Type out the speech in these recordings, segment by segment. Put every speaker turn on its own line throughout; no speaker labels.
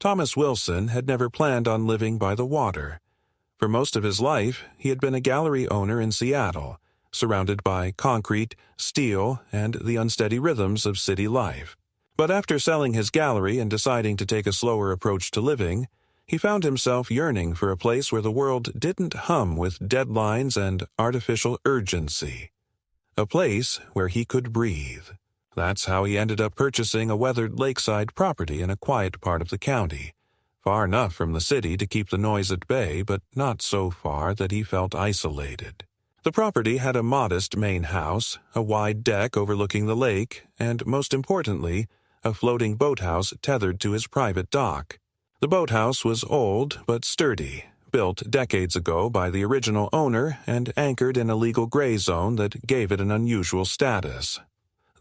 Thomas Wilson had never planned on living by the water. For most of his life, he had been a gallery owner in Seattle, surrounded by concrete, steel, and the unsteady rhythms of city life. But after selling his gallery and deciding to take a slower approach to living, he found himself yearning for a place where the world didn't hum with deadlines and artificial urgency. A place where he could breathe. That's how he ended up purchasing a weathered lakeside property in a quiet part of the county, far enough from the city to keep the noise at bay, but not so far that he felt isolated. The property had a modest main house, a wide deck overlooking the lake, and, most importantly, a floating boathouse tethered to his private dock. The boathouse was old but sturdy, built decades ago by the original owner and anchored in a legal gray zone that gave it an unusual status.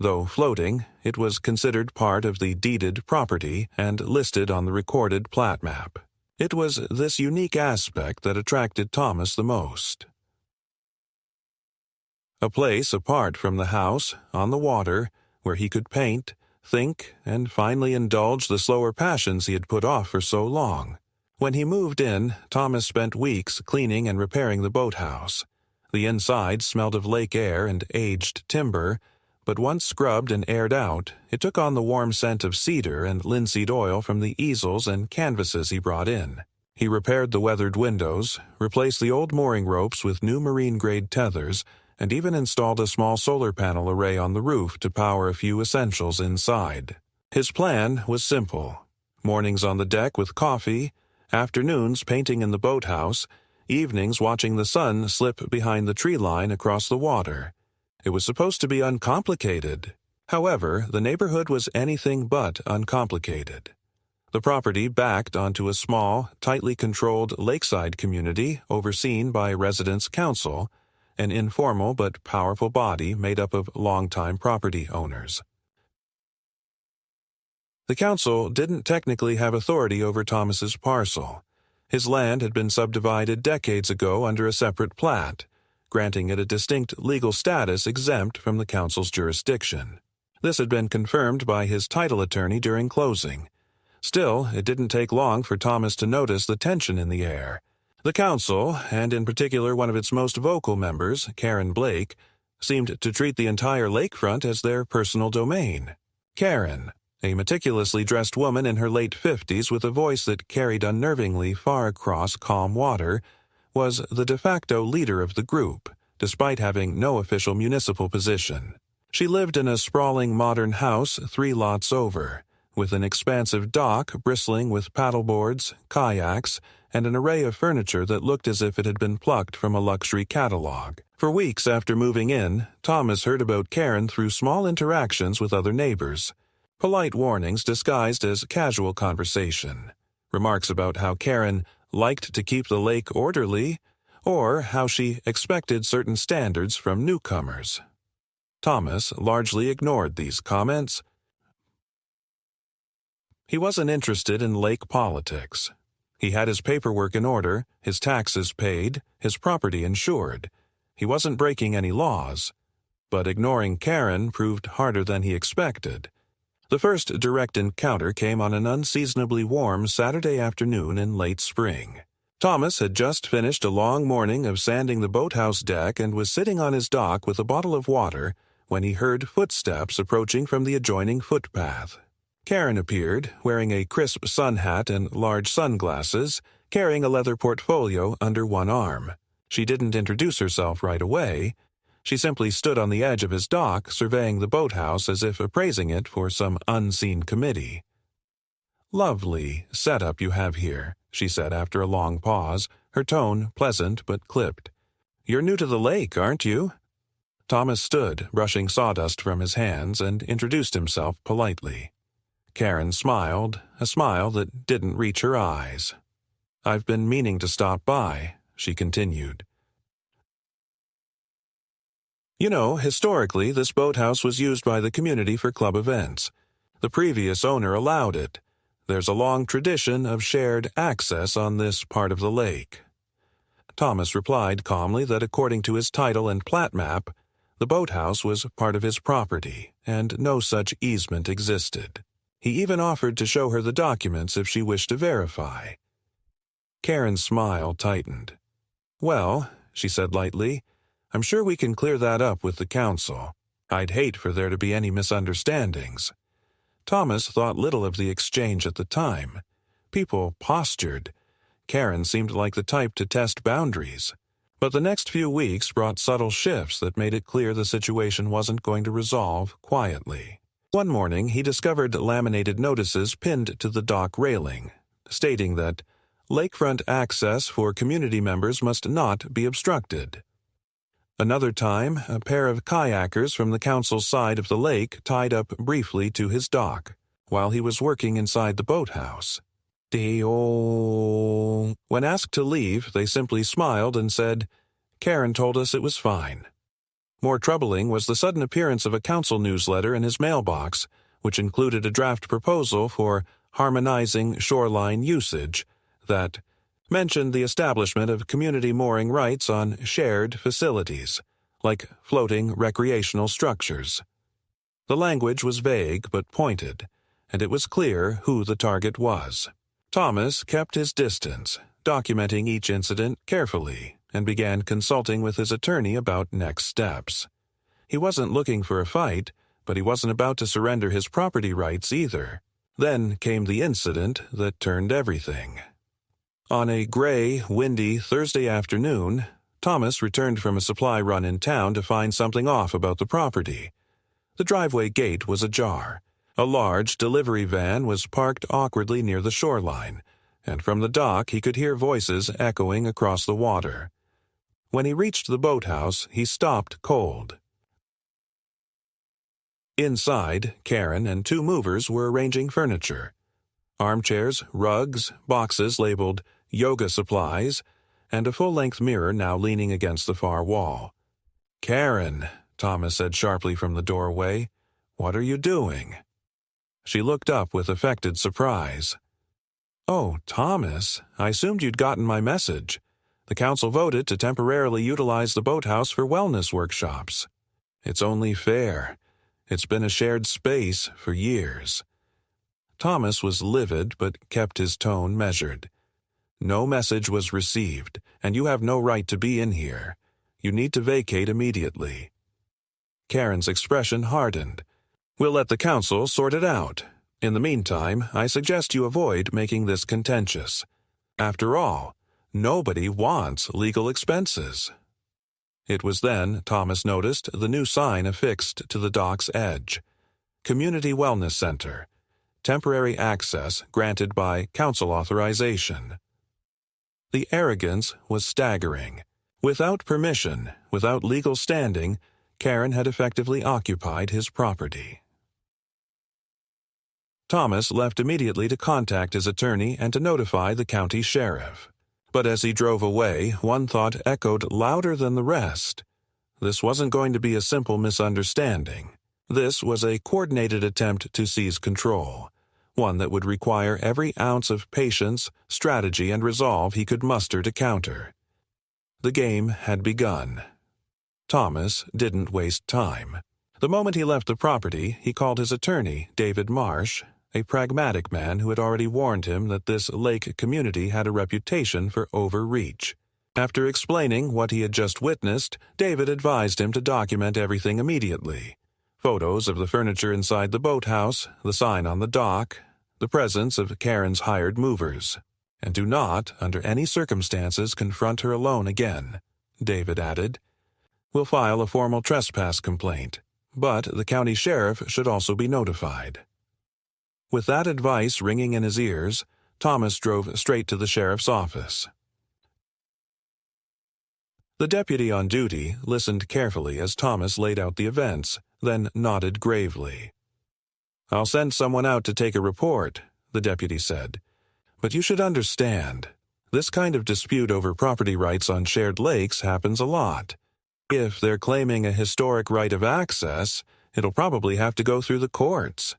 Though floating, it was considered part of the deeded property and listed on the recorded plat map. It was this unique aspect that attracted Thomas the most. A place apart from the house, on the water, where he could paint, think, and finally indulge the slower passions he had put off for so long. When he moved in, Thomas spent weeks cleaning and repairing the boathouse. The inside smelled of lake air and aged timber, but once scrubbed and aired out, it took on the warm scent of cedar and linseed oil from the easels and canvases he brought in. He repaired the weathered windows, replaced the old mooring ropes with new marine-grade tethers, and even installed a small solar panel array on the roof to power a few essentials inside. His plan was simple. Mornings on the deck with coffee, afternoons painting in the boathouse, evenings watching the sun slip behind the tree line across the water. It was supposed to be uncomplicated. However, the neighborhood was anything but uncomplicated. The property backed onto a small, tightly controlled lakeside community overseen by Residents' Council, an informal but powerful body made up of longtime property owners. The council didn't technically have authority over Thomas's parcel. His land had been subdivided decades ago under a separate plat, granting it a distinct legal status exempt from the council's jurisdiction. This had been confirmed by his title attorney during closing. Still, it didn't take long for Thomas to notice the tension in the air. The council, and in particular one of its most vocal members, Karen Blake, seemed to treat the entire lakefront as their personal domain. Karen, a meticulously dressed woman in her late 50s with a voice that carried unnervingly far across calm water, was the de facto leader of the group, despite having no official municipal position. She lived in a sprawling modern house 3 lots over, with an expansive dock bristling with paddleboards, kayaks, and an array of furniture that looked as if it had been plucked from a luxury catalog. For weeks after moving in, Thomas heard about Karen through small interactions with other neighbors. Polite warnings disguised as casual conversation. Remarks about how Karen liked to keep the lake orderly, or how she expected certain standards from newcomers. Thomas largely ignored these comments. He wasn't interested in lake politics. He had his paperwork in order, his taxes paid, his property insured. He wasn't breaking any laws. But ignoring Karen proved harder than he expected. The first direct encounter came on an unseasonably warm Saturday afternoon in late spring. Thomas had just finished a long morning of sanding the boathouse deck and was sitting on his dock with a bottle of water when he heard footsteps approaching from the adjoining footpath. Karen appeared, wearing a crisp sun hat and large sunglasses, carrying a leather portfolio under one arm. She didn't introduce herself right away. She simply stood on the edge of his dock, surveying the boathouse as if appraising it for some unseen committee. "Lovely setup you have here," she said after a long pause, her tone pleasant but clipped. "You're new to the lake, aren't you?" Thomas stood, brushing sawdust from his hands, and introduced himself politely. Karen smiled, a smile that didn't reach her eyes. "I've been meaning to stop by," she continued. "You know, historically, this boathouse was used by the community for club events. The previous owner allowed it. There's a long tradition of shared access on this part of the lake." Thomas replied calmly that according to his title and plat map, the boathouse was part of his property, and no such easement existed. He even offered to show her the documents if she wished to verify. Karen's smile tightened. "Well," she said lightly, "I'm sure we can clear that up with the council. I'd hate for there to be any misunderstandings." Thomas thought little of the exchange at the time. People postured. Karen seemed like the type to test boundaries. But the next few weeks brought subtle shifts that made it clear the situation wasn't going to resolve quietly. One morning, he discovered laminated notices pinned to the dock railing, stating that lakefront access for community members must not be obstructed. Another time, a pair of kayakers from the council's side of the lake tied up briefly to his dock while he was working inside the boathouse. When asked to leave, they simply smiled and said, "Karen told us it was fine." More troubling was the sudden appearance of a council newsletter in his mailbox, which included a draft proposal for harmonizing shoreline usage that mentioned the establishment of community mooring rights on shared facilities, like floating recreational structures. The language was vague but pointed, and it was clear who the target was. Thomas kept his distance, documenting each incident carefully, and began consulting with his attorney about next steps. He wasn't looking for a fight, but he wasn't about to surrender his property rights either. Then came the incident that turned everything. On a gray, windy Thursday afternoon, Thomas returned from a supply run in town to find something off about the property. The driveway gate was ajar. A large delivery van was parked awkwardly near the shoreline, and from the dock he could hear voices echoing across the water. When he reached the boathouse, he stopped cold. Inside, Karen and two movers were arranging furniture. Armchairs, rugs, boxes labeled yoga supplies, and a full-length mirror now leaning against the far wall. "Karen," Thomas said sharply from the doorway, "what are you doing?" She looked up with affected surprise. "Oh, Thomas, I assumed you'd gotten my message. The council voted to temporarily utilize the boathouse for wellness workshops. It's only fair. It's been a shared space for years." Thomas was livid but kept his tone measured. "No message was received, and you have no right to be in here. You need to vacate immediately." Karen's expression hardened. "We'll let the council sort it out. In the meantime, I suggest you avoid making this contentious. After all, nobody wants legal expenses." It was then Thomas noticed the new sign affixed to the dock's edge. Community Wellness Center. Temporary access granted by council authorization. The arrogance was staggering. Without permission, without legal standing, Karen had effectively occupied his property. Thomas left immediately to contact his attorney and to notify the county sheriff. But as he drove away, one thought echoed louder than the rest. This wasn't going to be a simple misunderstanding. This was a coordinated attempt to seize control, one that would require every ounce of patience, strategy, and resolve he could muster to counter. The game had begun. Thomas didn't waste time. The moment he left the property, he called his attorney, David Marsh, a pragmatic man who had already warned him that this lake community had a reputation for overreach. After explaining what he had just witnessed, David advised him to document everything immediately. Photos of the furniture inside the boathouse, the sign on the dock, the presence of Karen's hired movers. "And do not, under any circumstances, confront her alone again," David added. "We'll file a formal trespass complaint, but the county sheriff should also be notified." With that advice ringing in his ears, Thomas drove straight to the sheriff's office. The deputy on duty listened carefully as Thomas laid out the events, then nodded gravely. "I'll send someone out to take a report," the deputy said. "But you should understand, this kind of dispute over property rights on shared lakes happens a lot. If they're claiming a historic right of access, it'll probably have to go through the courts."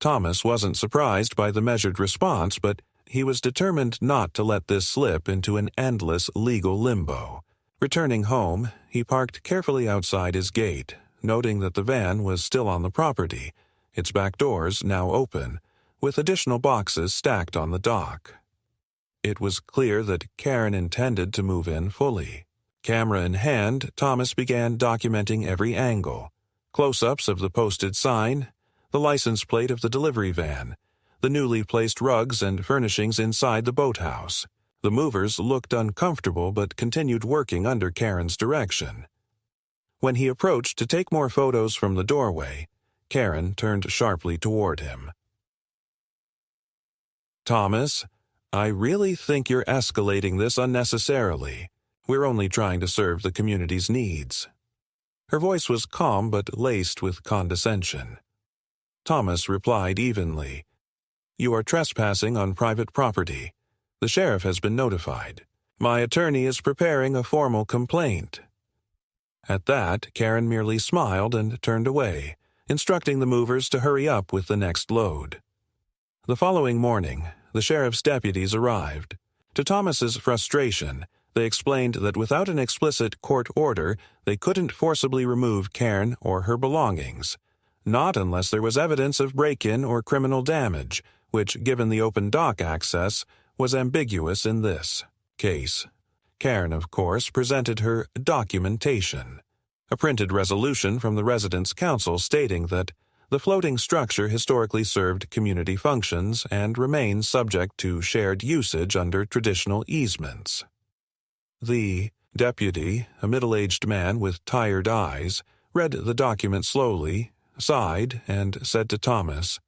Thomas wasn't surprised by the measured response, but he was determined not to let this slip into an endless legal limbo. Returning home, he parked carefully outside his gate, noting that the van was still on the property, its back doors now open, with additional boxes stacked on the dock. It was clear that Karen intended to move in fully. Camera in hand, Thomas began documenting every angle: close-ups of the posted sign, the license plate of the delivery van, the newly placed rugs and furnishings inside the boathouse. The movers looked uncomfortable but continued working under Karen's direction. When he approached to take more photos from the doorway, Karen turned sharply toward him. "Thomas, I really think you're escalating this unnecessarily. We're only trying to serve the community's needs." Her voice was calm but laced with condescension. Thomas replied evenly, "You are trespassing on private property. The sheriff has been notified. My attorney is preparing a formal complaint." At that, Karen merely smiled and turned away, instructing the movers to hurry up with the next load. The following morning, the sheriff's deputies arrived. To Thomas's frustration, they explained that without an explicit court order, they couldn't forcibly remove Karen or her belongings, not unless there was evidence of break-in or criminal damage, which, given the open dock access, was ambiguous in this case. Karen, of course, presented her documentation, a printed resolution from the Residents' Council stating that the floating structure historically served community functions and remains subject to shared usage under traditional easements. The deputy, a middle-aged man with tired eyes, read the document slowly, sighed, and said to Thomas,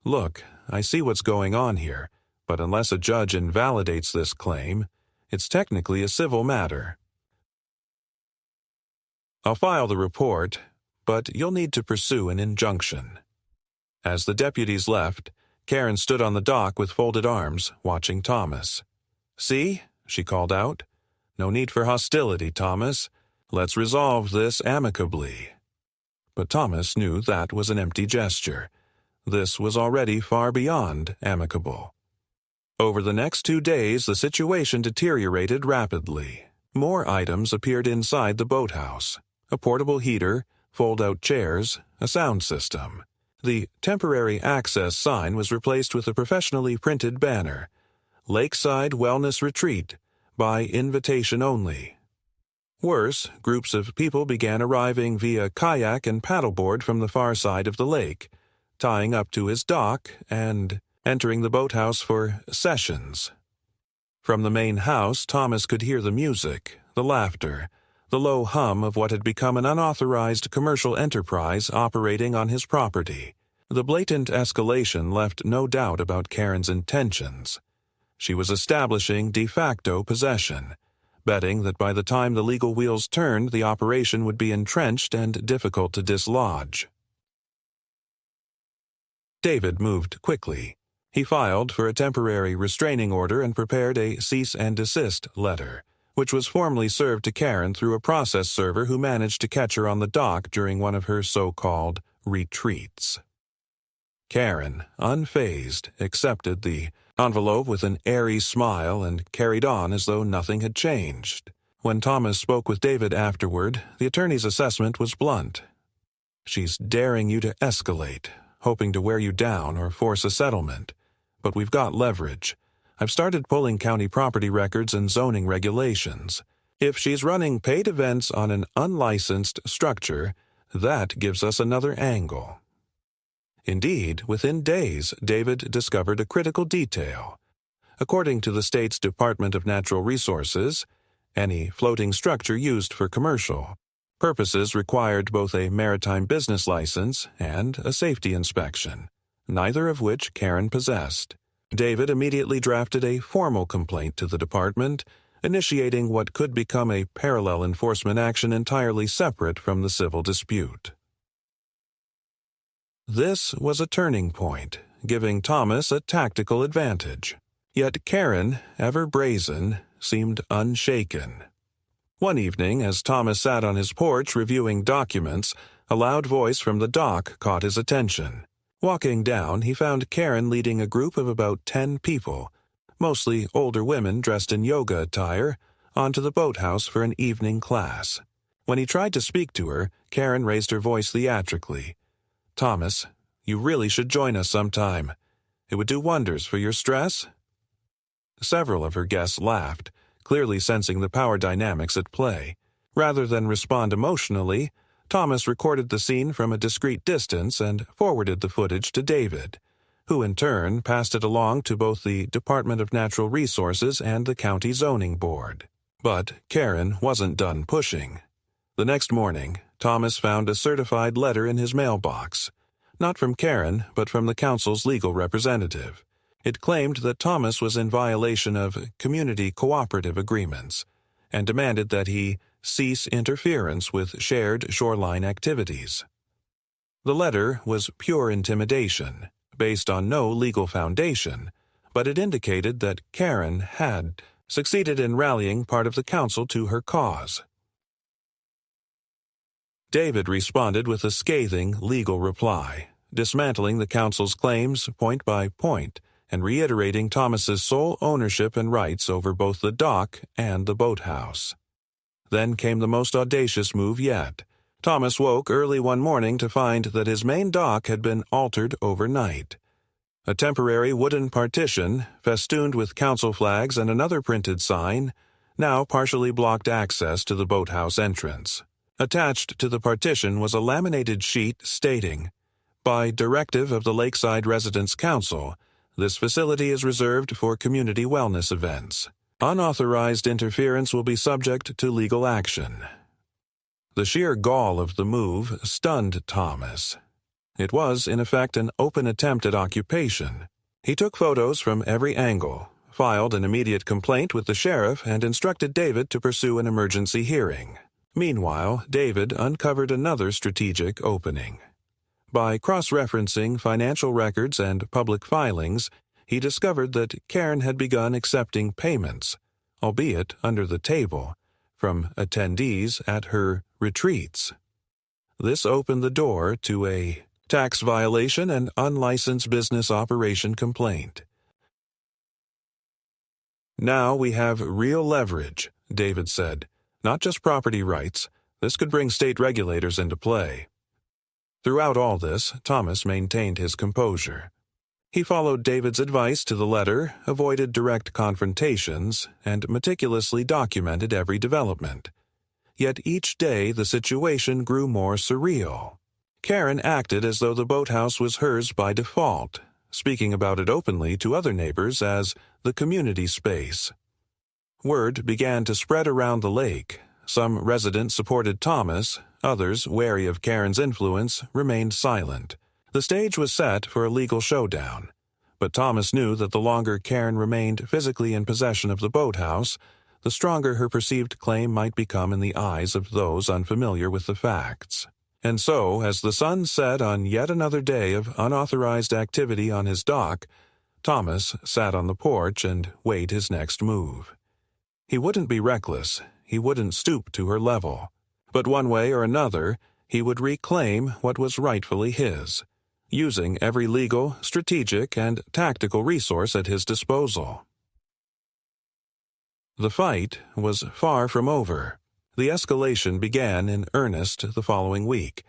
"Look, I see what's going on here, but unless a judge invalidates this claim, it's technically a civil matter. I'll file the report, but you'll need to pursue an injunction." As the deputies left, Karen stood on the dock with folded arms, watching Thomas. "See?" she called out. "No need for hostility, Thomas. Let's resolve this amicably." But Thomas knew that was an empty gesture. This was already far beyond amicable. Over the next 2 days, the situation deteriorated rapidly. More items appeared inside the boathouse: a portable heater, fold-out chairs, a sound system. The temporary access sign was replaced with a professionally printed banner: "Lakeside Wellness Retreat, by invitation only." Worse, groups of people began arriving via kayak and paddleboard from the far side of the lake, tying up to his dock and entering the boathouse for sessions. From the main house, Thomas could hear the music, the laughter, the low hum of what had become an unauthorized commercial enterprise operating on his property. The blatant escalation left no doubt about Karen's intentions. She was establishing de facto possession, betting that by the time the legal wheels turned, the operation would be entrenched and difficult to dislodge. David moved quickly. He filed for a temporary restraining order and prepared a cease and desist letter, which was formally served to Karen through a process server who managed to catch her on the dock during one of her so-called retreats. Karen, unfazed, accepted the envelope with an airy smile and carried on as though nothing had changed. When Thomas spoke with David afterward, the attorney's assessment was blunt. "She's daring you to escalate, hoping to wear you down or force a settlement. But we've got leverage. I've started pulling county property records and zoning regulations. If she's running paid events on an unlicensed structure, that gives us another angle." Indeed, within days, David discovered a critical detail. According to the state's Department of Natural Resources, any floating structure used for commercial purposes required both a maritime business license and a safety inspection, neither of which Karen possessed. David immediately drafted a formal complaint to the department, initiating what could become a parallel enforcement action entirely separate from the civil dispute. This was a turning point, giving Thomas a tactical advantage. Yet Karen, ever brazen, seemed unshaken. One evening, as Thomas sat on his porch reviewing documents, a loud voice from the dock caught his attention. Walking down, he found Karen leading a group of about 10 people, mostly older women dressed in yoga attire, onto the boathouse for an evening class. When he tried to speak to her, Karen raised her voice theatrically. "Thomas, You really should join us sometime. It would do wonders for your stress." Several of her guests laughed, clearly sensing the power dynamics at play. Rather than respond emotionally, Thomas recorded the scene from a discreet distance and forwarded the footage to David, who in turn passed it along to both the Department of Natural Resources and the County Zoning Board. But Karen wasn't done pushing. The next morning, Thomas found a certified letter in his mailbox, not from Karen, but from the council's legal representative. It claimed that Thomas was in violation of community cooperative agreements and demanded that he cease interference with shared shoreline activities. The letter was pure intimidation, based on no legal foundation, but it indicated that Karen had succeeded in rallying part of the council to her cause. David responded with a scathing legal reply, dismantling the council's claims point by point and reiterating Thomas's sole ownership and rights over both the dock and the boathouse. Then came the most audacious move yet. Thomas woke early one morning to find that his main dock had been altered overnight. A temporary wooden partition, festooned with council flags and another printed sign, now partially blocked access to the boathouse entrance. Attached to the partition was a laminated sheet stating, "By directive of the Lakeside Residents Council, this facility is reserved for community wellness events. Unauthorized interference will be subject to legal action." The sheer gall of the move stunned Thomas. It was, in effect, an open attempt at occupation. He took photos from every angle, filed an immediate complaint with the sheriff, and instructed David to pursue an emergency hearing. Meanwhile, David uncovered another strategic opening. By cross-referencing financial records and public filings, he discovered that Karen had begun accepting payments, albeit under the table, from attendees at her retreats. This opened the door to a tax violation and unlicensed business operation complaint. "Now we have real leverage," David said. "Not just property rights. This could bring state regulators into play." Throughout all this, Thomas maintained his composure. He followed David's advice to the letter, avoided direct confrontations, and meticulously documented every development. Yet each day the situation grew more surreal. Karen acted as though the boathouse was hers by default, speaking about it openly to other neighbors as the community space. Word began to spread around the lake. Some residents supported Thomas, others, wary of Karen's influence, remained silent. The stage was set for a legal showdown, but Thomas knew that the longer Karen remained physically in possession of the boathouse, the stronger her perceived claim might become in the eyes of those unfamiliar with the facts. And so, as the sun set on yet another day of unauthorized activity on his dock, Thomas sat on the porch and weighed his next move. He wouldn't be reckless, he wouldn't stoop to her level, but one way or another, he would reclaim what was rightfully his, using every legal, strategic, and tactical resource at his disposal. The fight was far from over. The escalation began in earnest the following week,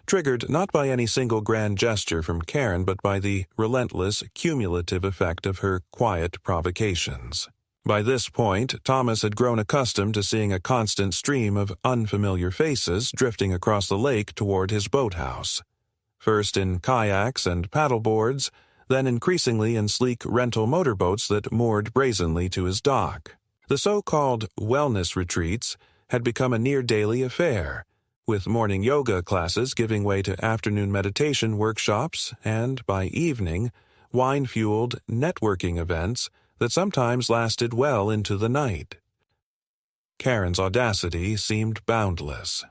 triggered not by any single grand gesture from Karen but by the relentless, cumulative effect of her quiet provocations. By this point, Thomas had grown accustomed to seeing a constant stream of unfamiliar faces drifting across the lake toward his boathouse, first in kayaks and paddleboards, then increasingly in sleek rental motorboats that moored brazenly to his dock. The so-called wellness retreats had become a near-daily affair, with morning yoga classes giving way to afternoon meditation workshops and, by evening, wine-fueled networking events that sometimes lasted well into the night. Karen's audacity seemed boundless.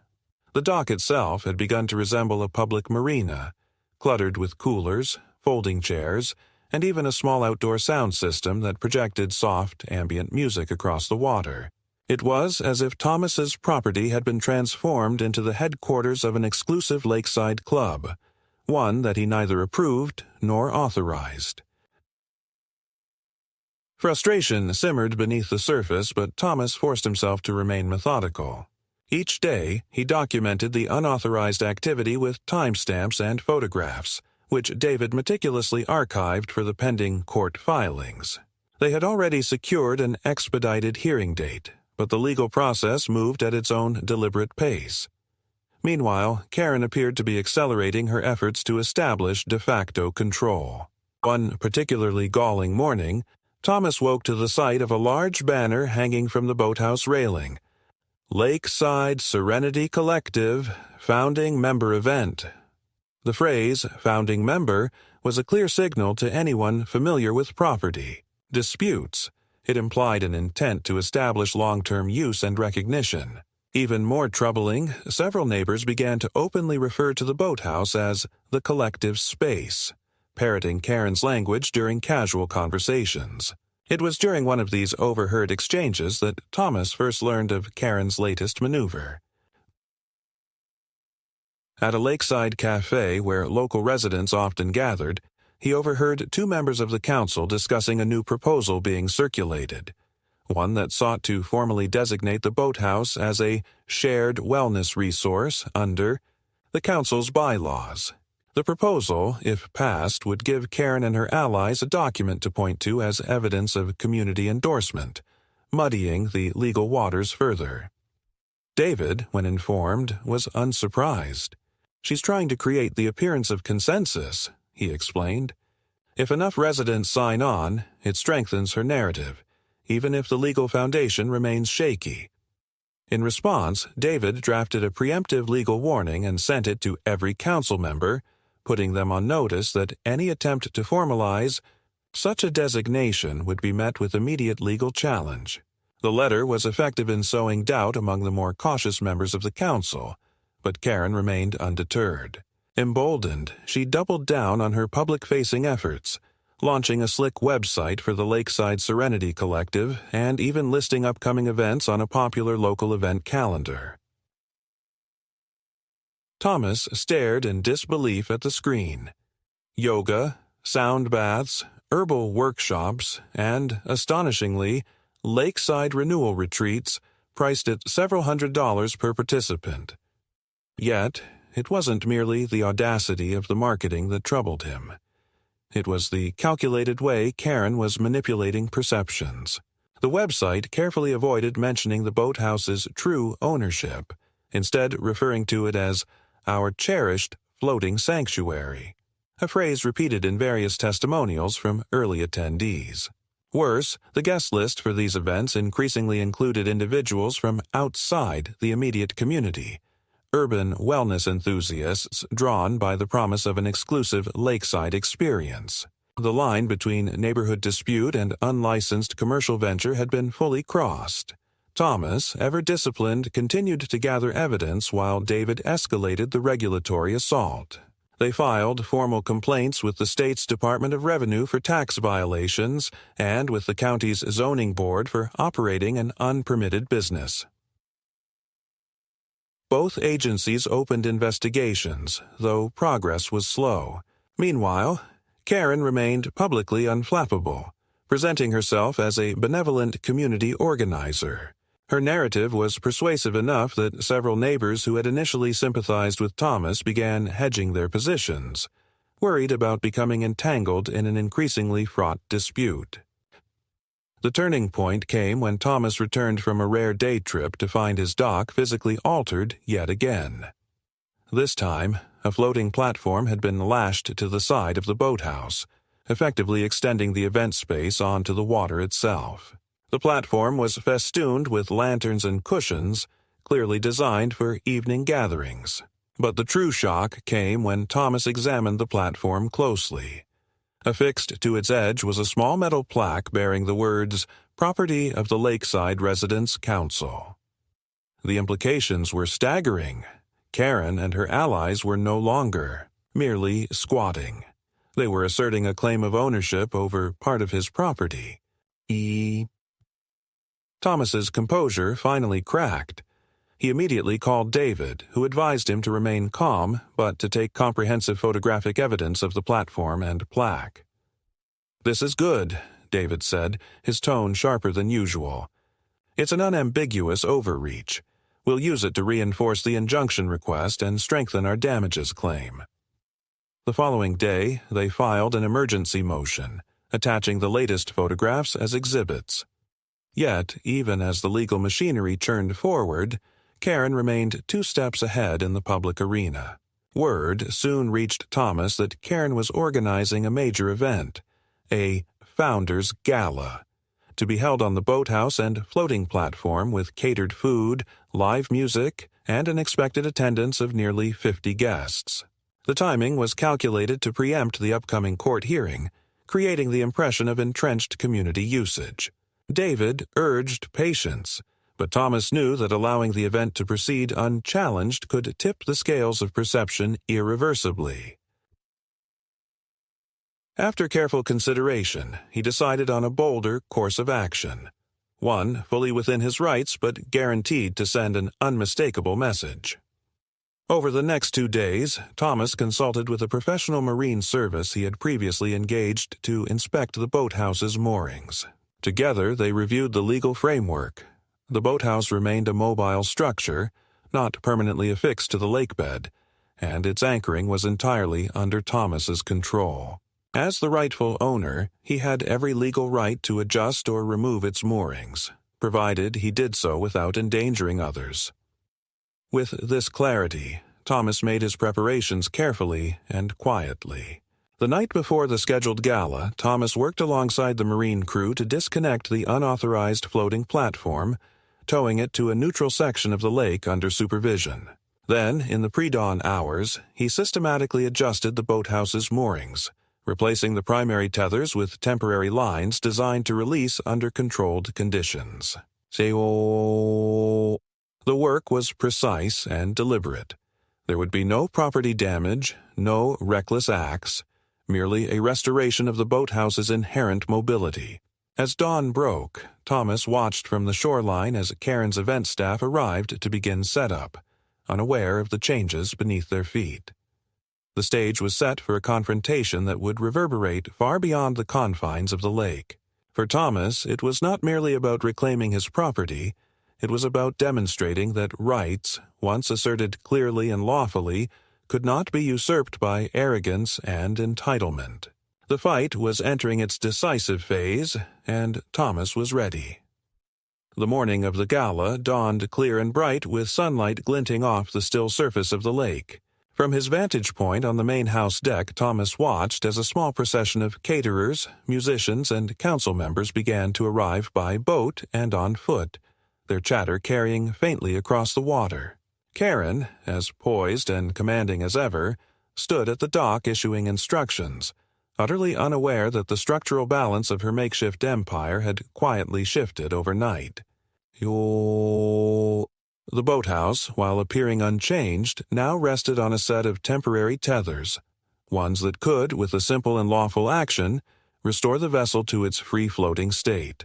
The dock itself had begun to resemble a public marina, cluttered with coolers, folding chairs, and even a small outdoor sound system that projected soft, ambient music across the water. It was as if Thomas's property had been transformed into the headquarters of an exclusive lakeside club, one that he neither approved nor authorized. Frustration simmered beneath the surface, but Thomas forced himself to remain methodical. Each day, he documented the unauthorized activity with timestamps and photographs, which David meticulously archived for the pending court filings. They had already secured an expedited hearing date, but the legal process moved at its own deliberate pace. Meanwhile, Karen appeared to be accelerating her efforts to establish de facto control. One particularly galling morning, Thomas woke to the sight of a large banner hanging from the boathouse railing. Lakeside Serenity Collective, Founding Member Event. The phrase, founding member, was a clear signal to anyone familiar with property disputes. It implied an intent to establish long-term use and recognition. Even more troubling, several neighbors began to openly refer to the boathouse as the collective space, parroting Karen's language during casual conversations. It was during one of these overheard exchanges that Thomas first learned of Karen's latest maneuver. At a lakeside cafe where local residents often gathered, he overheard two members of the council discussing a new proposal being circulated, one that sought to formally designate the boathouse as a shared wellness resource under the council's bylaws. The proposal, if passed, would give Karen and her allies a document to point to as evidence of community endorsement, muddying the legal waters further. David, when informed, was unsurprised. "She's trying to create the appearance of consensus," he explained. "If enough residents sign on, it strengthens her narrative, even if the legal foundation remains shaky." In response, David drafted a preemptive legal warning and sent it to every council member, putting them on notice that any attempt to formalize such a designation would be met with immediate legal challenge. The letter was effective in sowing doubt among the more cautious members of the council, but Karen remained undeterred. Emboldened, she doubled down on her public-facing efforts, launching a slick website for the Lakeside Serenity Collective and even listing upcoming events on a popular local event calendar. Thomas stared in disbelief at the screen. Yoga, sound baths, herbal workshops, and, astonishingly, lakeside renewal retreats priced at several $100s per participant. Yet, it wasn't merely the audacity of the marketing that troubled him. It was the calculated way Karen was manipulating perceptions. The website carefully avoided mentioning the boathouse's true ownership, instead referring to it as our cherished floating sanctuary, a phrase repeated in various testimonials from early attendees. Worse, the guest list for these events increasingly included individuals from outside the immediate community, urban wellness enthusiasts drawn by the promise of an exclusive lakeside experience. The line between neighborhood dispute and unlicensed commercial venture had been fully crossed. Thomas, ever disciplined, continued to gather evidence while David escalated the regulatory assault. They filed formal complaints with the state's Department of Revenue for tax violations and with the county's zoning board for operating an unpermitted business. Both agencies opened investigations, though progress was slow. Meanwhile, Karen remained publicly unflappable, presenting herself as a benevolent community organizer. Her narrative was persuasive enough that several neighbors who had initially sympathized with Thomas began hedging their positions, worried about becoming entangled in an increasingly fraught dispute. The turning point came when Thomas returned from a rare day trip to find his dock physically altered yet again. This time, a floating platform had been lashed to the side of the boathouse, effectively extending the event space onto the water itself. The platform was festooned with lanterns and cushions, clearly designed for evening gatherings. But the true shock came when Thomas examined the platform closely. Affixed to its edge was a small metal plaque bearing the words, "Property of the Lakeside Residents Council." The implications were staggering. Karen and her allies were no longer merely squatting. They were asserting a claim of ownership over part of his property. Thomas's composure finally cracked. He immediately called David, who advised him to remain calm, but to take comprehensive photographic evidence of the platform and plaque. "This is good," David said, his tone sharper than usual. "It's an unambiguous overreach. We'll use it to reinforce the injunction request and strengthen our damages claim." The following day, they filed an emergency motion, attaching the latest photographs as exhibits. Yet, even as the legal machinery churned forward, Karen remained 2 steps ahead in the public arena. Word soon reached Thomas that Karen was organizing a major event, a Founders Gala, to be held on the boathouse and floating platform with catered food, live music, and an expected attendance of nearly 50 guests. The timing was calculated to preempt the upcoming court hearing, creating the impression of entrenched community usage. David urged patience, but Thomas knew that allowing the event to proceed unchallenged could tip the scales of perception irreversibly. After careful consideration, he decided on a bolder course of action, one fully within his rights but guaranteed to send an unmistakable message. Over the next 2 days, Thomas consulted with a professional marine service he had previously engaged to inspect the boathouse's moorings. Together, they reviewed the legal framework. The boathouse remained a mobile structure, not permanently affixed to the lakebed, and its anchoring was entirely under Thomas's control. As the rightful owner, he had every legal right to adjust or remove its moorings, provided he did so without endangering others. With this clarity, Thomas made his preparations carefully and quietly. The night before the scheduled gala, Thomas worked alongside the marine crew to disconnect the unauthorized floating platform, towing it to a neutral section of the lake under supervision. Then, in the pre-dawn hours, he systematically adjusted the boathouse's moorings, replacing the primary tethers with temporary lines designed to release under controlled conditions. The work was precise and deliberate. There would be no property damage, no reckless acts, merely a restoration of the boathouse's inherent mobility. As dawn broke, Thomas watched from the shoreline as Karen's event staff arrived to begin setup, unaware of the changes beneath their feet. The stage was set for a confrontation that would reverberate far beyond the confines of the lake. For Thomas, it was not merely about reclaiming his property. It was about demonstrating that rights, once asserted clearly and lawfully, could not be usurped by arrogance and entitlement. The fight was entering its decisive phase, and Thomas was ready. The morning of the gala dawned clear and bright with sunlight glinting off the still surface of the lake. From his vantage point on the main house deck, Thomas watched as a small procession of caterers, musicians, and council members began to arrive by boat and on foot, their chatter carrying faintly across the water. Karen, as poised and commanding as ever, stood at the dock issuing instructions, utterly unaware that the structural balance of her makeshift empire had quietly shifted overnight. The boathouse, while appearing unchanged, now rested on a set of temporary tethers, ones that could, with a simple and lawful action, restore the vessel to its free-floating state.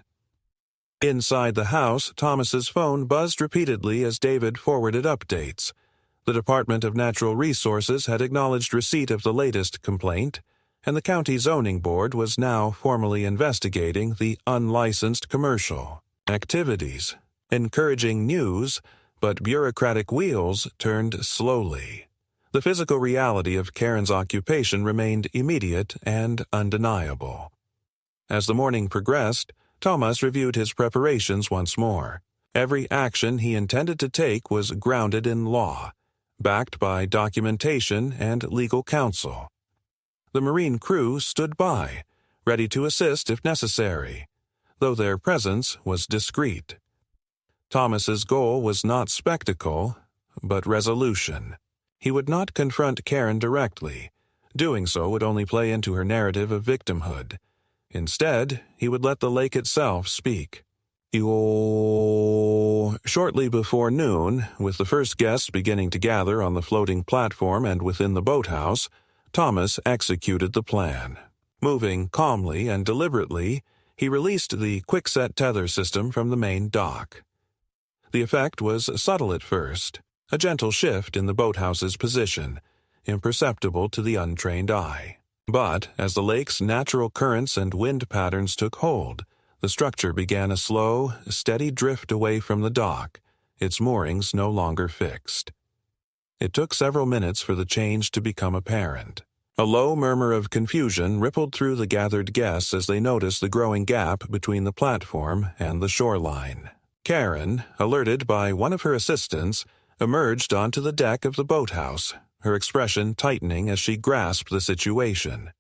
Inside the house, Thomas's phone buzzed repeatedly as David forwarded updates. The Department of Natural Resources had acknowledged receipt of the latest complaint, and the county zoning board was now formally investigating the unlicensed commercial activities. Encouraging news, but bureaucratic wheels turned slowly. The physical reality of Karen's occupation remained immediate and undeniable. As the morning progressed, Thomas reviewed his preparations once more. Every action he intended to take was grounded in law, backed by documentation and legal counsel. The marine crew stood by, ready to assist if necessary, though their presence was discreet. Thomas's goal was not spectacle, but resolution. He would not confront Karen directly. Doing so would only play into her narrative of victimhood. Instead, he would let the lake itself speak. Shortly before noon, with the first guests beginning to gather on the floating platform and within the boathouse, Thomas executed the plan. Moving calmly and deliberately, he released the quickset tether system from the main dock. The effect was subtle at first, a gentle shift in the boathouse's position, imperceptible to the untrained eye. But as the lake's natural currents and wind patterns took hold, the structure began a slow, steady drift away from the dock, its moorings no longer fixed. It took several minutes for the change to become apparent. A low murmur of confusion rippled through the gathered guests as they noticed the growing gap between the platform and the shoreline. Karen, alerted by one of her assistants, emerged onto the deck of the boathouse, her expression tightening as she grasped the situation.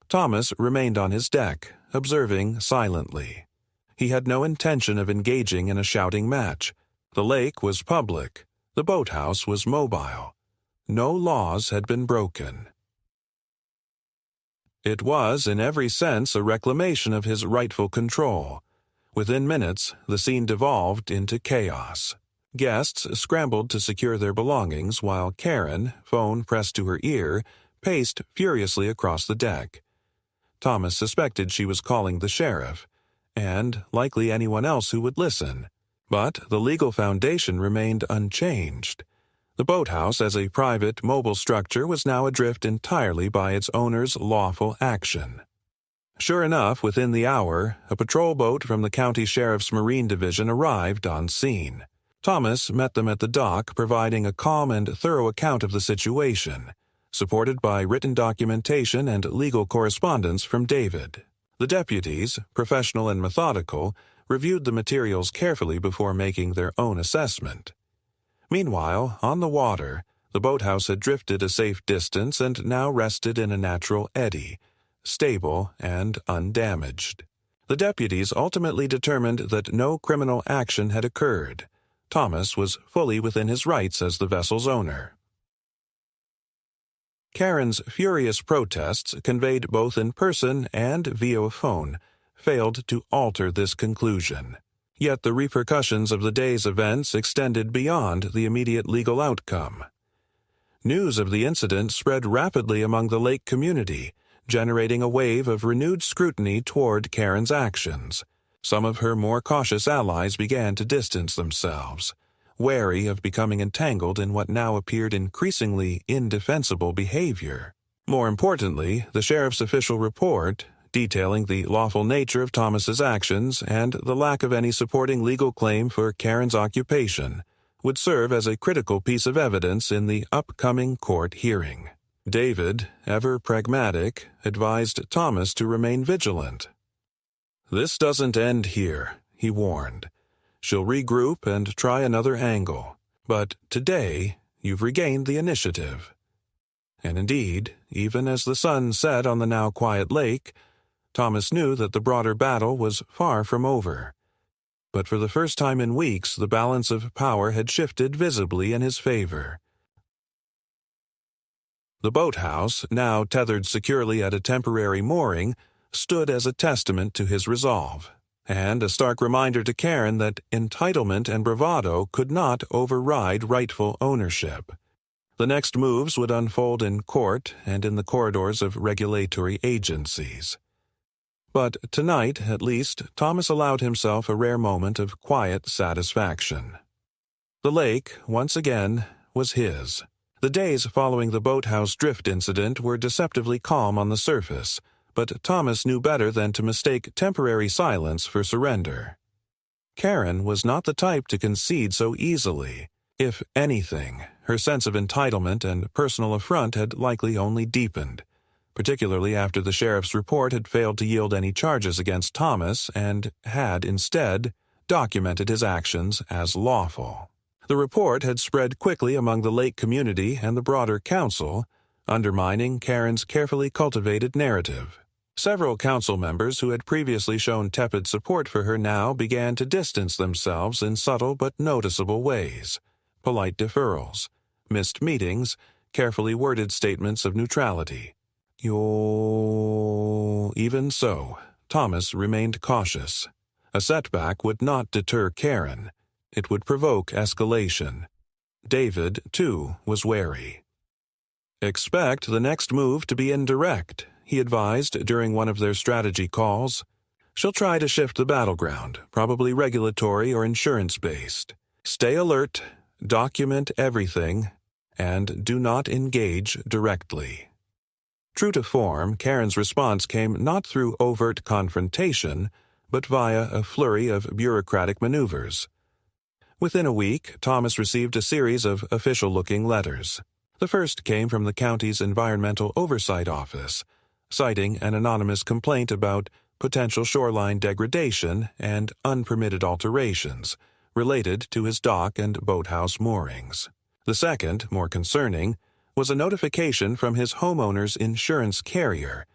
Thomas remained on his deck, observing silently. He had no intention of engaging in a shouting match. The lake was public. The boathouse was mobile. No laws had been broken. It was, in every sense, a reclamation of his rightful control. Within minutes, the scene devolved into chaos. Guests scrambled to secure their belongings while Karen, phone pressed to her ear, paced furiously across the deck. Thomas suspected she was calling the sheriff, and likely anyone else who would listen. But the legal foundation remained unchanged. The boathouse as a private, mobile structure was now adrift entirely by its owner's lawful action. Sure enough, within the hour, a patrol boat from the county sheriff's marine division arrived on scene. Thomas met them at the dock, providing a calm and thorough account of the situation, supported by written documentation and legal correspondence from David. The deputies, professional and methodical, reviewed the materials carefully before making their own assessment. Meanwhile, on the water, the boathouse had drifted a safe distance and now rested in a natural eddy, stable and undamaged. The deputies ultimately determined that no criminal action had occurred. Thomas was fully within his rights as the vessel's owner. Karen's furious protests, conveyed both in person and via phone, failed to alter this conclusion. Yet the repercussions of the day's events extended beyond the immediate legal outcome. News of the incident spread rapidly among the lake community, generating a wave of renewed scrutiny toward Karen's actions. Some of her more cautious allies began to distance themselves, wary of becoming entangled in what now appeared increasingly indefensible behavior. More importantly, the sheriff's official report, detailing the lawful nature of Thomas's actions and the lack of any supporting legal claim for Karen's occupation, would serve as a critical piece of evidence in the upcoming court hearing. David, ever pragmatic, advised Thomas to remain vigilant. "This doesn't end here," he warned. "She'll regroup and try another angle. But today, you've regained the initiative." And indeed, even as the sun set on the now quiet lake, Thomas knew that the broader battle was far from over. But for the first time in weeks, the balance of power had shifted visibly in his favor. The boathouse, now tethered securely at a temporary mooring, stood as a testament to his resolve, and a stark reminder to Karen that entitlement and bravado could not override rightful ownership. The next moves would unfold in court and in the corridors of regulatory agencies. But tonight, at least, Thomas allowed himself a rare moment of quiet satisfaction. The lake, once again, was his. The days following the boathouse drift incident were deceptively calm on the surface, but Thomas knew better than to mistake temporary silence for surrender. Karen was not the type to concede so easily. If anything, her sense of entitlement and personal affront had likely only deepened, particularly after the sheriff's report had failed to yield any charges against Thomas and had, instead, documented his actions as lawful. The report had spread quickly among the lake community and the broader council, undermining Karen's carefully cultivated narrative. Several council members who had previously shown tepid support for her now began to distance themselves in subtle but noticeable ways. Polite deferrals, missed meetings, carefully worded statements of neutrality. Even so, Thomas remained cautious. A setback would not deter Karen. It would provoke escalation. David, too, was wary. "Expect the next move to be indirect," he advised during one of their strategy calls. "She'll try to shift the battleground, probably regulatory or insurance-based. Stay alert, document everything, and do not engage directly." True to form, Karen's response came not through overt confrontation, but via a flurry of bureaucratic maneuvers. Within a week, Thomas received a series of official-looking letters. The first came from the county's Environmental Oversight Office, citing an anonymous complaint about potential shoreline degradation and unpermitted alterations related to his dock and boathouse moorings. The second, more concerning, was a notification from his homeowner's insurance carrier,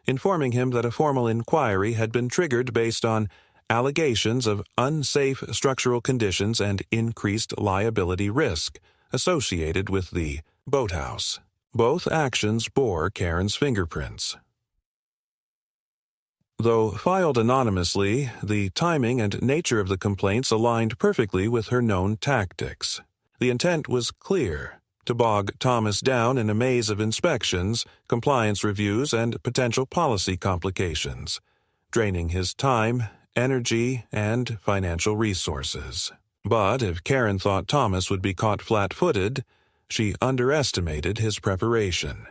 informing him that a formal inquiry had been triggered based on allegations of unsafe structural conditions and increased liability risk associated with the boathouse. Both actions bore Karen's fingerprints. Though filed anonymously, the timing and nature of the complaints aligned perfectly with her known tactics. The intent was clear: to bog Thomas down in a maze of inspections, compliance reviews, and potential policy complications, draining his time, energy, and financial resources. But if Karen thought Thomas would be caught flat-footed, she underestimated his preparation.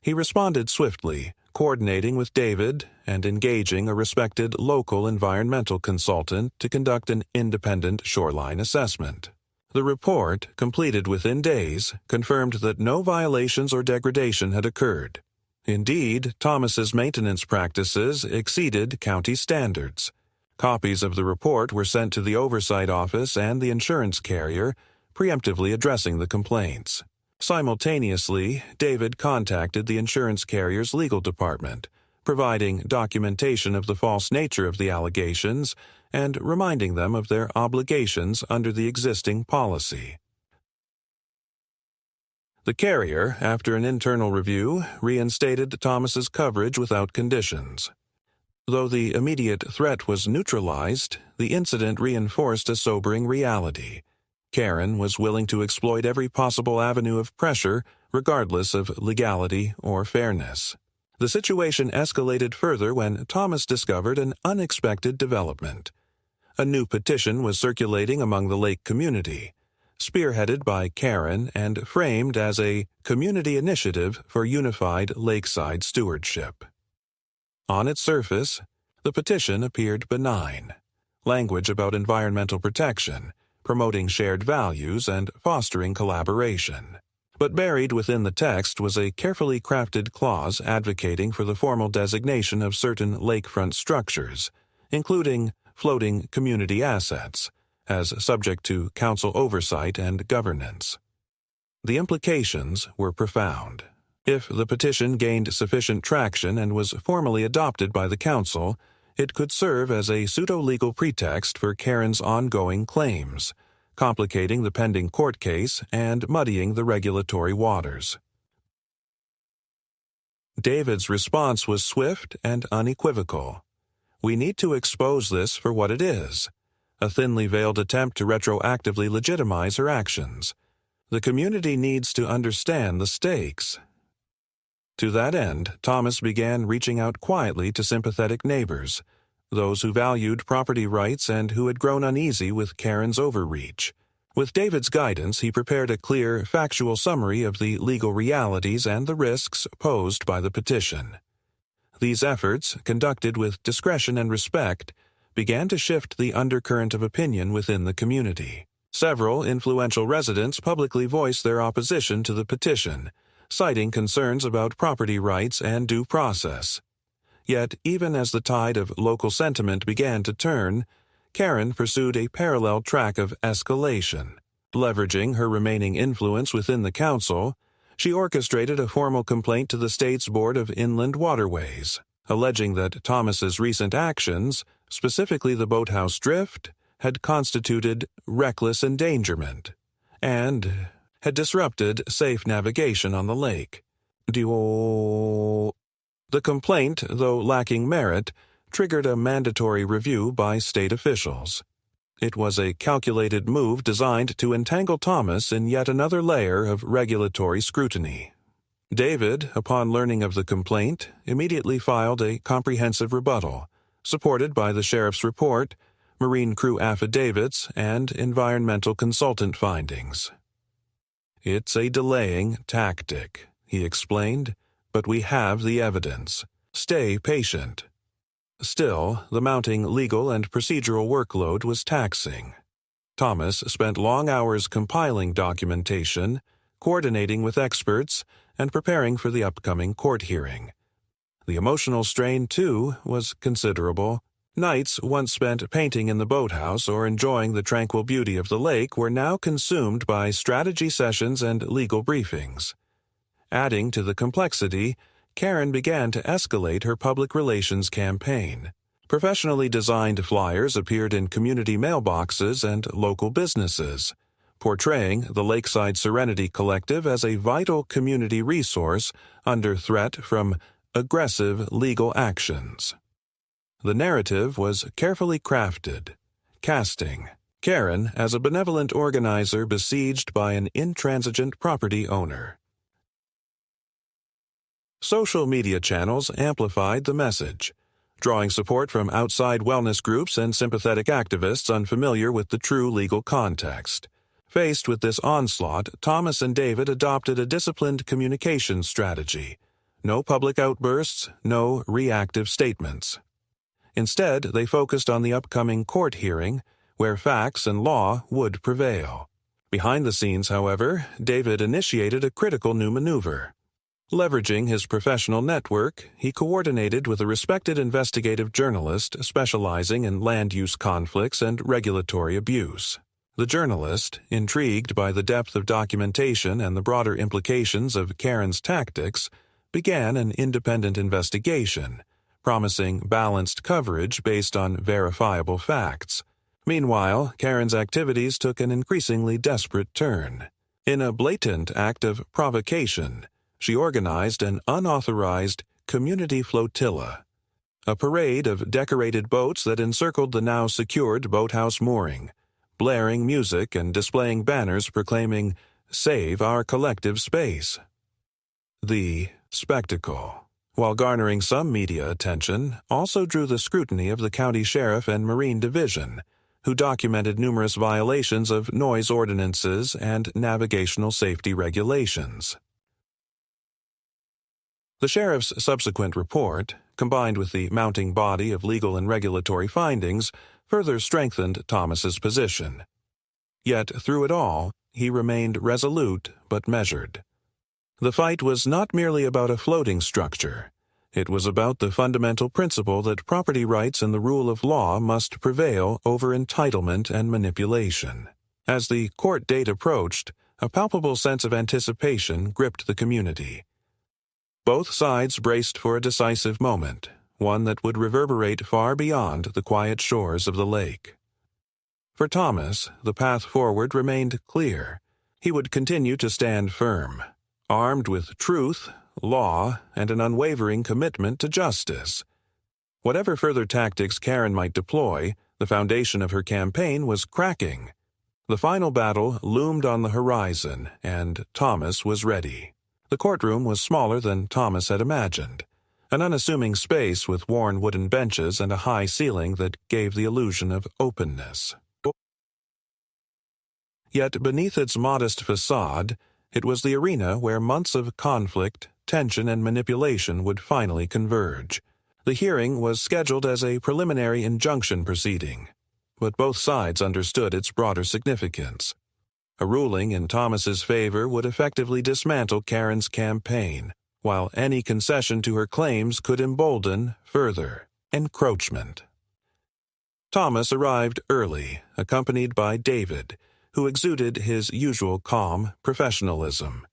He responded swiftly, coordinating with David and engaging a respected local environmental consultant to conduct an independent shoreline assessment. The report, completed within days, confirmed that no violations or degradation had occurred. Indeed, Thomas's maintenance practices exceeded county standards. Copies of the report were sent to the Oversight Office and the insurance carrier, preemptively addressing the complaints. Simultaneously, David contacted the insurance carrier's legal department, providing documentation of the false nature of the allegations and reminding them of their obligations under the existing policy. The carrier, after an internal review, reinstated Thomas's coverage without conditions. Though the immediate threat was neutralized, the incident reinforced a sobering reality. Karen was willing to exploit every possible avenue of pressure, regardless of legality or fairness. The situation escalated further when Thomas discovered an unexpected development. A new petition was circulating among the lake community, spearheaded by Karen and framed as a community initiative for unified lakeside stewardship. On its surface, the petition appeared benign. Language about environmental protection, promoting shared values, and fostering collaboration. But buried within the text was a carefully crafted clause advocating for the formal designation of certain lakefront structures, including floating community assets, as subject to council oversight and governance. The implications were profound. If the petition gained sufficient traction and was formally adopted by the council, it could serve as a pseudo-legal pretext for Karen's ongoing claims, complicating the pending court case and muddying the regulatory waters. David's response was swift and unequivocal. "We need to expose this for what it is, a thinly veiled attempt to retroactively legitimize her actions. The community needs to understand the stakes." To that end, Thomas began reaching out quietly to sympathetic neighbors, those who valued property rights and who had grown uneasy with Karen's overreach. With David's guidance, he prepared a clear, factual summary of the legal realities and the risks posed by the petition. These efforts, conducted with discretion and respect, began to shift the undercurrent of opinion within the community. Several influential residents publicly voiced their opposition to the petition, citing concerns about property rights and due process. Yet, even as the tide of local sentiment began to turn, Karen pursued a parallel track of escalation. Leveraging her remaining influence within the council, she orchestrated a formal complaint to the state's Board of Inland Waterways, alleging that Thomas's recent actions, specifically the boathouse drift, had constituted reckless endangerment and had disrupted safe navigation on the lake. The complaint, though lacking merit, triggered a mandatory review by state officials. It was a calculated move designed to entangle Thomas in yet another layer of regulatory scrutiny. David, upon learning of the complaint, immediately filed a comprehensive rebuttal, supported by the sheriff's report, marine crew affidavits, and environmental consultant findings. "It's a delaying tactic," he explained, "but we have the evidence. Stay patient." Still, the mounting legal and procedural workload was taxing. Thomas spent long hours compiling documentation, coordinating with experts, and preparing for the upcoming court hearing. The emotional strain, too, was considerable. Nights once spent painting in the boathouse or enjoying the tranquil beauty of the lake were now consumed by strategy sessions and legal briefings. Adding to the complexity, Karen began to escalate her public relations campaign. Professionally designed flyers appeared in community mailboxes and local businesses, portraying the Lakeside Serenity Collective as a vital community resource under threat from aggressive legal actions. The narrative was carefully crafted, casting Karen as a benevolent organizer besieged by an intransigent property owner. Social media channels amplified the message, drawing support from outside wellness groups and sympathetic activists unfamiliar with the true legal context. Faced with this onslaught, Thomas and David adopted a disciplined communication strategy. No public outbursts, no reactive statements. Instead, they focused on the upcoming court hearing, where facts and law would prevail. Behind the scenes, however, David initiated a critical new maneuver. Leveraging his professional network, he coordinated with a respected investigative journalist specializing in land use conflicts and regulatory abuse. The journalist, intrigued by the depth of documentation and the broader implications of Karen's tactics, began an independent investigation, promising balanced coverage based on verifiable facts. Meanwhile, Karen's activities took an increasingly desperate turn. In a blatant act of provocation, she organized an unauthorized community flotilla, a parade of decorated boats that encircled the now secured boathouse mooring, blaring music and displaying banners proclaiming, "Save our collective space." The spectacle, while garnering some media attention, also drew the scrutiny of the county sheriff and Marine Division, who documented numerous violations of noise ordinances and navigational safety regulations. The sheriff's subsequent report, combined with the mounting body of legal and regulatory findings, further strengthened Thomas's position. Yet through it all, he remained resolute but measured. The fight was not merely about a floating structure. It was about the fundamental principle that property rights and the rule of law must prevail over entitlement and manipulation. As the court date approached, a palpable sense of anticipation gripped the community. Both sides braced for a decisive moment, one that would reverberate far beyond the quiet shores of the lake. For Thomas, the path forward remained clear. He would continue to stand firm, armed with truth, law, and an unwavering commitment to justice. Whatever further tactics Karen might deploy, the foundation of her campaign was cracking. The final battle loomed on the horizon, and Thomas was ready. The courtroom was smaller than Thomas had imagined, an unassuming space with worn wooden benches and a high ceiling that gave the illusion of openness. Yet beneath its modest facade, it was the arena where months of conflict, tension, and manipulation would finally converge. The hearing was scheduled as a preliminary injunction proceeding, but both sides understood its broader significance. A ruling in Thomas's favor would effectively dismantle Karen's campaign, while any concession to her claims could embolden further encroachment. Thomas arrived early, accompanied by David, who exuded his usual calm professionalism.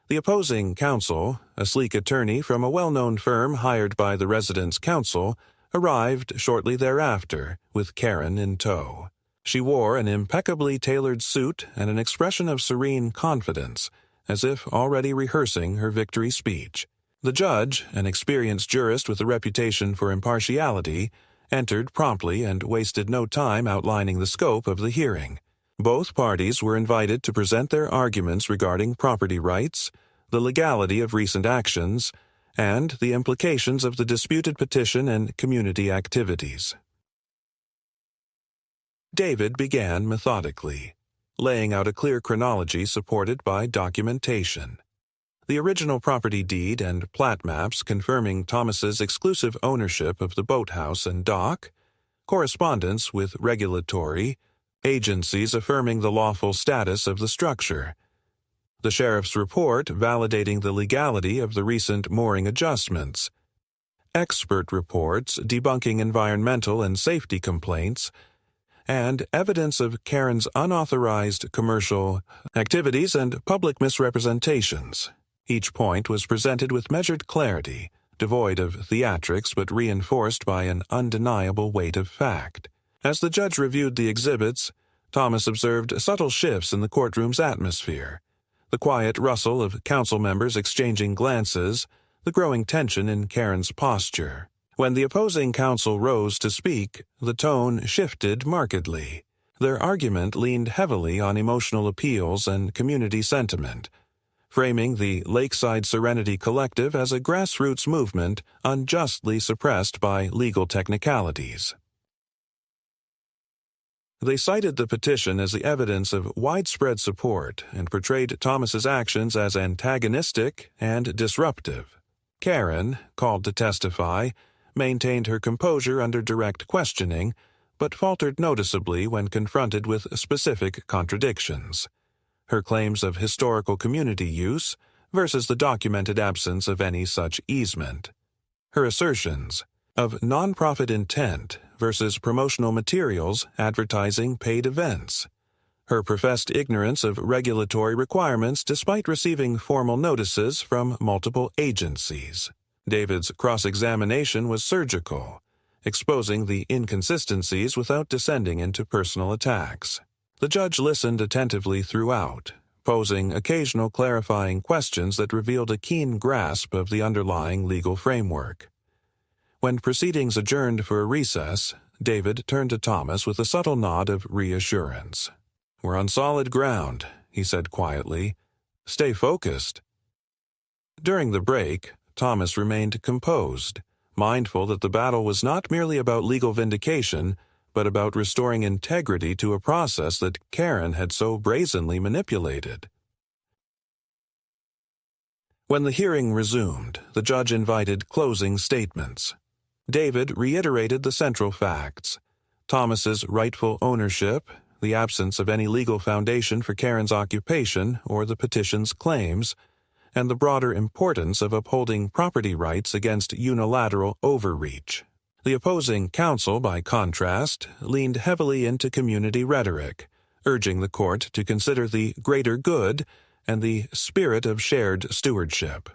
The opposing counsel, a sleek attorney from a well-known firm hired by the residents' council, arrived shortly thereafter, with Karen in tow. She wore an impeccably tailored suit and an expression of serene confidence, as if already rehearsing her victory speech. The judge, an experienced jurist with a reputation for impartiality, entered promptly and wasted no time outlining the scope of the hearing. Both parties were invited to present their arguments regarding property rights, the legality of recent actions, and the implications of the disputed petition and community activities. David began methodically, laying out a clear chronology supported by documentation. The original property deed and plat maps confirming Thomas's exclusive ownership of the boathouse and dock, correspondence with regulatory agencies affirming the lawful status of the structure, the sheriff's report validating the legality of the recent mooring adjustments, expert reports debunking environmental and safety complaints, and evidence of Karen's unauthorized commercial activities and public misrepresentations. Each point was presented with measured clarity, devoid of theatrics but reinforced by an undeniable weight of fact. As the judge reviewed the exhibits, Thomas observed subtle shifts in the courtroom's atmosphere, the quiet rustle of council members exchanging glances, the growing tension in Karen's posture. When the opposing counsel rose to speak, the tone shifted markedly. Their argument leaned heavily on emotional appeals and community sentiment, framing the Lakeside Serenity Collective as a grassroots movement unjustly suppressed by legal technicalities. They cited the petition as the evidence of widespread support and portrayed Thomas's actions as antagonistic and disruptive. Karen, called to testify, maintained her composure under direct questioning, but faltered noticeably when confronted with specific contradictions. Her claims of historical community use versus the documented absence of any such easement. Her assertions of nonprofit intent versus promotional materials advertising paid events. Her professed ignorance of regulatory requirements despite receiving formal notices from multiple agencies. David's cross-examination was surgical, exposing the inconsistencies without descending into personal attacks. The judge listened attentively throughout, posing occasional clarifying questions that revealed a keen grasp of the underlying legal framework. When proceedings adjourned for a recess, David turned to Thomas with a subtle nod of reassurance. "We're on solid ground," he said quietly. "Stay focused." During the break, Thomas remained composed, mindful that the battle was not merely about legal vindication, but about restoring integrity to a process that Karen had so brazenly manipulated. When the hearing resumed, the judge invited closing statements. David reiterated the central facts: Thomas's rightful ownership, the absence of any legal foundation for Karen's occupation or the petition's claims, and the broader importance of upholding property rights against unilateral overreach. The opposing counsel, by contrast, leaned heavily into community rhetoric, urging the court to consider the greater good and the spirit of shared stewardship.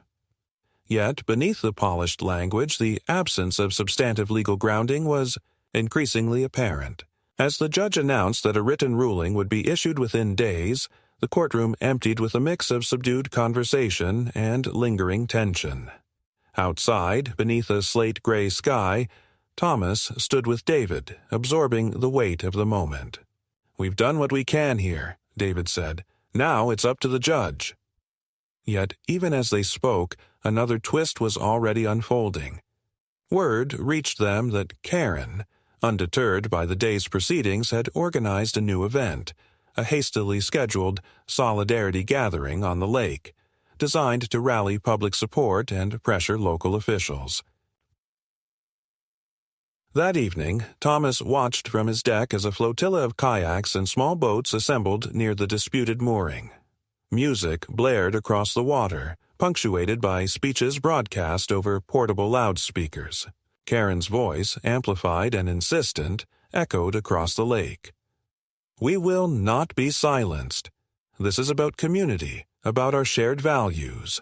Yet, beneath the polished language, the absence of substantive legal grounding was increasingly apparent. As the judge announced that a written ruling would be issued within days, the courtroom emptied with a mix of subdued conversation and lingering tension. Outside, beneath a slate-gray sky, Thomas stood with David, absorbing the weight of the moment. "We've done what we can here," David said. "Now it's up to the judge." Yet, even as they spoke, another twist was already unfolding. Word reached them that Karen, undeterred by the day's proceedings, had organized a new event, a hastily scheduled solidarity gathering on the lake, designed to rally public support and pressure local officials. That evening, Thomas watched from his deck as a flotilla of kayaks and small boats assembled near the disputed mooring. Music blared across the water, punctuated by speeches broadcast over portable loudspeakers. Karen's voice, amplified and insistent, echoed across the lake. "We will not be silenced. This is about community, about our shared values."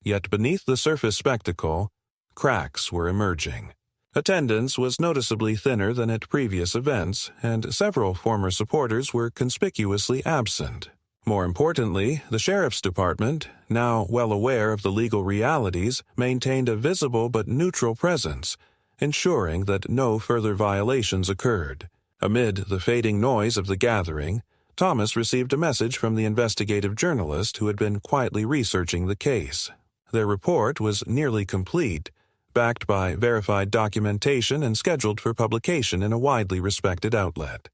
Yet beneath the surface spectacle, cracks were emerging. Attendance was noticeably thinner than at previous events, and several former supporters were conspicuously absent. More importantly, the sheriff's department, now well aware of the legal realities, maintained a visible but neutral presence, ensuring that no further violations occurred. Amid the fading noise of the gathering, Thomas received a message from the investigative journalist who had been quietly researching the case. Their report was nearly complete, backed by verified documentation and scheduled for publication in a widely respected outlet.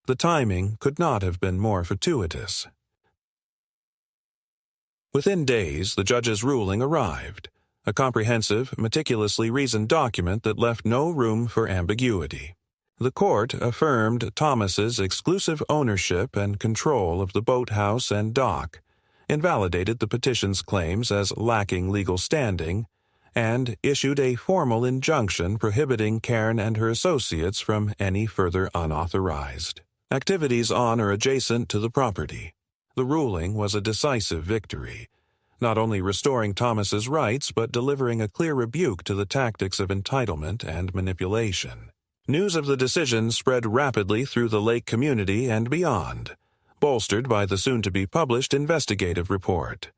The timing could not have been more fortuitous. Within days, the judge's ruling arrived, a comprehensive, meticulously reasoned document that left no room for ambiguity. The court affirmed Thomas's exclusive ownership and control of the boathouse and dock, invalidated the petition's claims as lacking legal standing, and issued a formal injunction prohibiting Karen and her associates from any further unauthorized activities on or adjacent to the property. The ruling was a decisive victory, not only restoring Thomas's rights but delivering a clear rebuke to the tactics of entitlement and manipulation. News of the decision spread rapidly through the lake community and beyond, bolstered by the soon-to-be-published investigative report.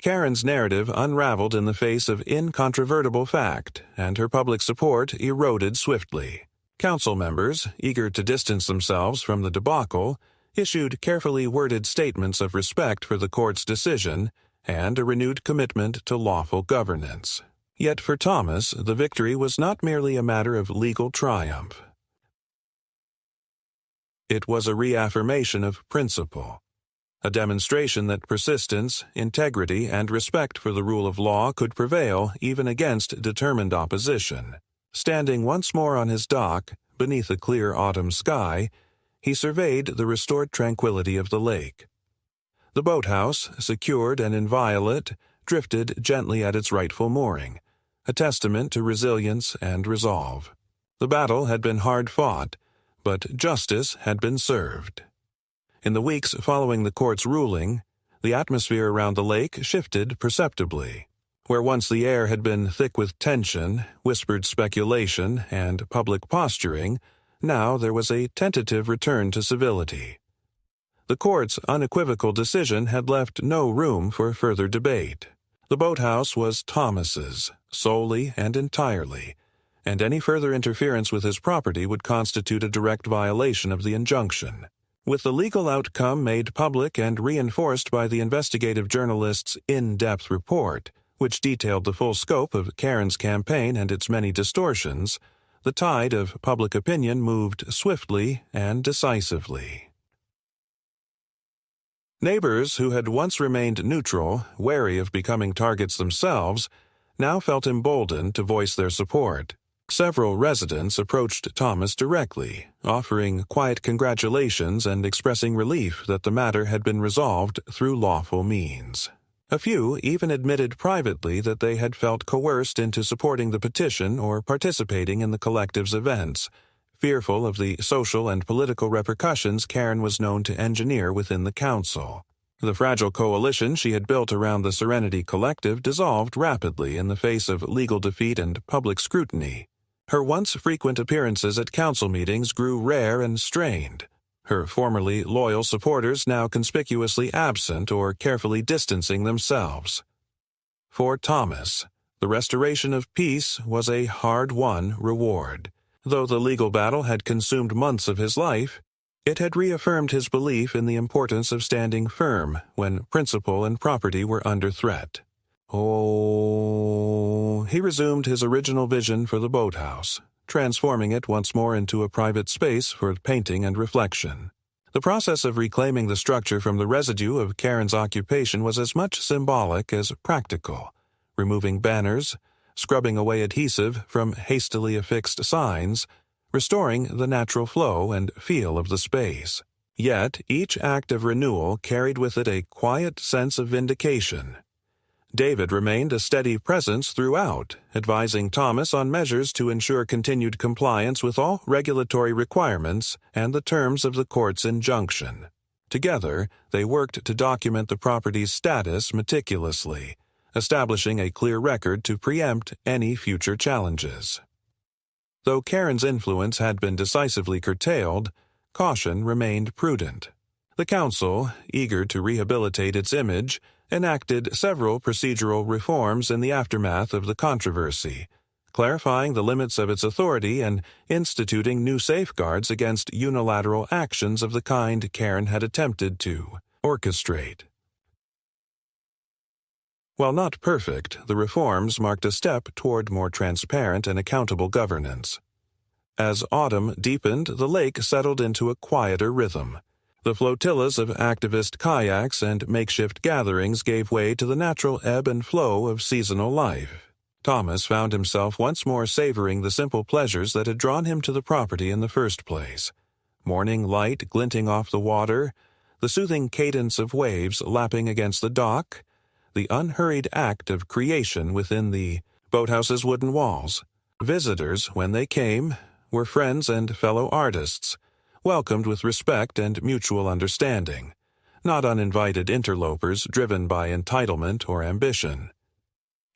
Karen's narrative unraveled in the face of incontrovertible fact, and her public support eroded swiftly. Council members, eager to distance themselves from the debacle, issued carefully worded statements of respect for the court's decision and a renewed commitment to lawful governance. Yet for Thomas, the victory was not merely a matter of legal triumph. It was a reaffirmation of principle, a demonstration that persistence, integrity, and respect for the rule of law could prevail even against determined opposition. Standing once more on his dock, beneath a clear autumn sky, he surveyed the restored tranquility of the lake. The boathouse, secured and inviolate, drifted gently at its rightful mooring, a testament to resilience and resolve. The battle had been hard fought, but justice had been served. In the weeks following the court's ruling, the atmosphere around the lake shifted perceptibly. Where once the air had been thick with tension, whispered speculation, and public posturing, now there was a tentative return to civility. The court's unequivocal decision had left no room for further debate. The boathouse was Thomas's, solely and entirely, and any further interference with his property would constitute a direct violation of the injunction. With the legal outcome made public and reinforced by the investigative journalist's in-depth report, which detailed the full scope of Karen's campaign and its many distortions, the tide of public opinion moved swiftly and decisively. Neighbors who had once remained neutral, wary of becoming targets themselves, now felt emboldened to voice their support. Several residents approached Thomas directly, offering quiet congratulations and expressing relief that the matter had been resolved through lawful means. A few even admitted privately that they had felt coerced into supporting the petition or participating in the collective's events, fearful of the social and political repercussions Karen was known to engineer within the council. The fragile coalition she had built around the Serenity Collective dissolved rapidly in the face of legal defeat and public scrutiny. Her once frequent appearances at council meetings grew rare and strained, her formerly loyal supporters now conspicuously absent or carefully distancing themselves. For Thomas, the restoration of peace was a hard-won reward. Though the legal battle had consumed months of his life, it had reaffirmed his belief in the importance of standing firm when principle and property were under threat. He resumed his original vision for the boathouse, transforming it once more into a private space for painting and reflection. The process of reclaiming the structure from the residue of Karen's occupation was as much symbolic as practical, removing banners, scrubbing away adhesive from hastily affixed signs, restoring the natural flow and feel of the space. Yet each act of renewal carried with it a quiet sense of vindication. David remained a steady presence throughout, advising Thomas on measures to ensure continued compliance with all regulatory requirements and the terms of the court's injunction. Together, they worked to document the property's status meticulously, establishing a clear record to preempt any future challenges. Though Karen's influence had been decisively curtailed, caution remained prudent. The council, eager to rehabilitate its image, enacted several procedural reforms in the aftermath of the controversy, clarifying the limits of its authority and instituting new safeguards against unilateral actions of the kind Karen had attempted to orchestrate. While not perfect, the reforms marked a step toward more transparent and accountable governance. As autumn deepened, the lake settled into a quieter rhythm. The flotillas of activist kayaks and makeshift gatherings gave way to the natural ebb and flow of seasonal life. Thomas found himself once more savoring the simple pleasures that had drawn him to the property in the first place. Morning light glinting off the water, The soothing cadence of waves lapping against the dock, the unhurried act of creation within the boathouse's wooden walls. Visitors, when they came, were friends and fellow artists, welcomed with respect and mutual understanding, not uninvited interlopers driven by entitlement or ambition.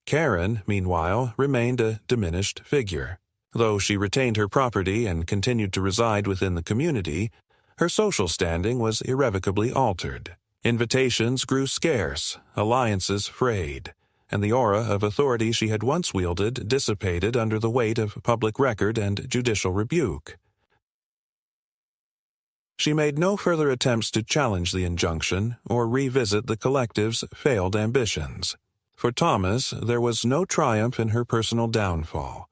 Karen, meanwhile, remained a diminished figure. Though she retained her property and continued to reside within the community, her social standing was irrevocably altered. Invitations grew scarce, alliances frayed, and the aura of authority she had once wielded dissipated under the weight of public record and judicial rebuke. She made no further attempts to challenge the injunction or revisit the collective's failed ambitions. For Thomas, there was no triumph in her personal downfall,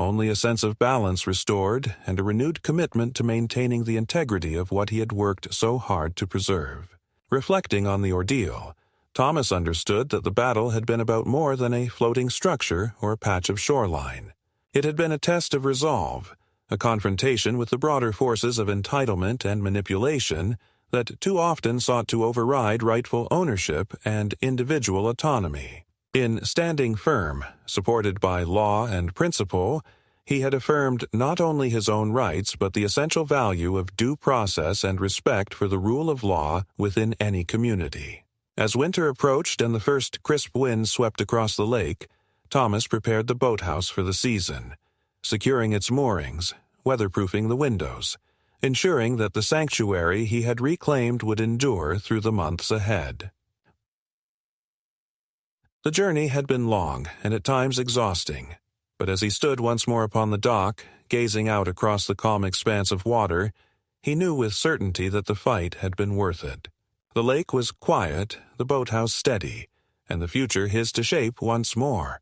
only a sense of balance restored and a renewed commitment to maintaining the integrity of what he had worked so hard to preserve. Reflecting on the ordeal, Thomas understood that the battle had been about more than a floating structure or a patch of shoreline. It had been a test of resolve, a confrontation with the broader forces of entitlement and manipulation that too often sought to override rightful ownership and individual autonomy. In standing firm, supported by law and principle, he had affirmed not only his own rights but the essential value of due process and respect for the rule of law within any community. As winter approached and the first crisp winds swept across the lake, Thomas prepared the boathouse for the season, securing its moorings, weatherproofing the windows, ensuring that the sanctuary he had reclaimed would endure through the months ahead. The journey had been long and at times exhausting, but as he stood once more upon the dock, gazing out across the calm expanse of water, he knew with certainty that the fight had been worth it. The lake was quiet, the boathouse steady, and the future his to shape once more,